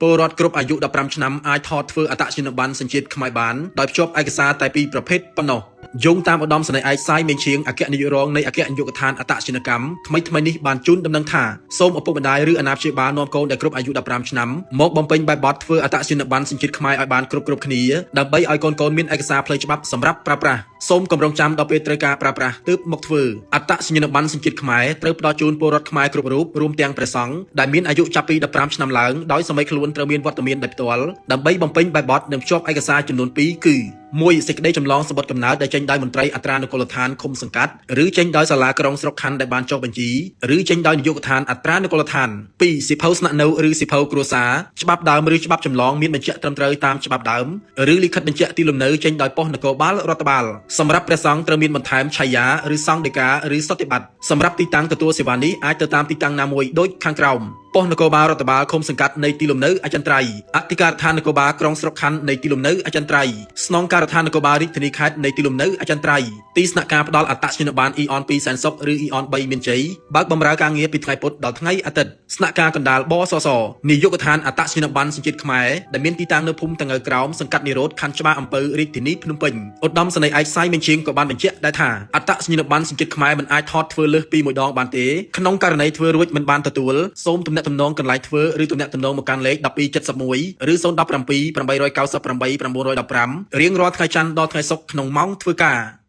ពលរដ្ឋគ្រប់អាយុ15ឆ្នាំអាចថតធ្វើអត្តសញ្ញាណប័ណ្ណសញ្ជាតិខ្មែរបានដោយភ្ជាប់ឯកសារតែពីរប្រភេទប៉ុណ្ណោះយោងតាមឧត្តមសេនីយ៍ឯកសាយមេឈៀងអគ្គនាយករងនៃអគ្គនាយកដ្ឋានអត្តសញ្ញាណកម្មថ្មីនេះបានជូនដំណឹងថាសូមឪពុកម្ដាយឬអាណាព្យាបាលនាំកូនដែលគ្រប់អាយុ15ឆ្នាំមកបំពេញបែបបទធ្វើអត្តសញ្ញាណប័ណ្ណសញ្ជាតិខ្មែរឲ្យបានគ្រប់គ្នាដើម្បីឲ្យកូនៗមានឯកសារផ្លូវច្បាប់សម្រាប់ប្រើប្រាស់សូមគម្រោងចាំដល់ពេលត្រូវការប្រើប្រាស់ទើបមកធ្វើអត្តសញ្ញាណប័ណ្ណសញ្ជាតិខ្មែរត្រូវផ្ដល់ជូនពលរដ្ឋខ្មែរគ្រប់រូបរួមទាំងព្រះសង្ឃដែលមានអាយុចាប់ពី15ឆ្នាំឡើងដោយសម័យខ្លួនត្រូវមានវត្តមានដោយផ្ទាល់ដើម្បីបំពេញបែបបទនិងភ្ជាប់ឯកសារចំនួន2គឺ1សេចក្តីចម្លងសម្បត្តិកំណើតដែលចេញដោយមន្ត្រីអត្រានុកូលដ្ឋានឃុំសង្កាត់ឬចេញដោយសាលាក្រុងស្រុកខណ្ឌដែលបានចុះបញ្ជីឬចេញដោយនាយកដ្ឋានអត្រានុកូលដ្ឋាន2សៀវភៅស្នាក់នៅឬសៀវភៅគ្រួសារច្បាប់ដើមឬច្បាប់ចម្លងមានបញ្ជាក់ត្រឹមត្រូវតាមច្បាប់ដើមឬលិខិតបញ្ជាក់ទីលំនៅចេញដោយប៉ុស្តិ៍នគរបាលរដ្ឋបាលសម្រាប់ព្រះសង្ឃត្រូវមានបន្ថែមឆាយាឬសង្ឃដីកាឬសុតិបត្តិសម្រាប់ទីតាំងទទួលសេវានេះអាចទៅតាមទីតាំងណាមួយដូចខាងក្រោមប៉ុស្តិ៍នគរបាលរដ្ឋបាលឃុំសង្កាត់នៃទីលំនៅអចិន្ត្រៃយ៍អធិការដ្ឋាននគរបាលក្រុងស្រុកខណ្ឌនៃទីលំនៅអចិន្ត្រៃយ៍ស្នងការដ្ឋាននគរបាលរាជធានីខេត្តនៃទីលំនៅអចិន្ត្រៃយ៍ទីស្នាក់ការផ្ដល់អត្តសញ្ញាណប័ណ្ណអ៊ីអន2សែនសុខឬអ៊ីអន3មានជ័យបើកបម្រើការងារពីថ្ងៃពុធដល់ថ្ងៃអាទិត្យស្នាក់ការកណ្ដាលបសសនាយកដ្ឋានអត្តសញ្ញាណប័ណ្ណសញ្ជាតិខ្មែរដែលមានទីតាំងនៅភូមិតងើក្រោមសង្កាត់និរោធខណ្ឌច្បារអំពៅរាជធានីភ្នំពេញឧត្តមសេនីយ៍ឯកសាយមេឈៀងក៏បានបញ្ជាក់ដែរថាអត្តសញ្ញាណប័ណ្ណសញ្ជាតិខ្មែរមិនអាចថតធ្វើលើសពី1ដងបានទេក្នុងករណីធ្វើរួចមិនបានទទួលសូមទំនាក់ទំនងកន្លែងធ្វើឬទំនាក់ទំនងមកកាន់លេខ1271ឬ017 898 915រៀងរាល់ថ្ងៃច័ន្ទដល់ថ្ងៃសុក្រក្នុងម៉ោងធ្វើការ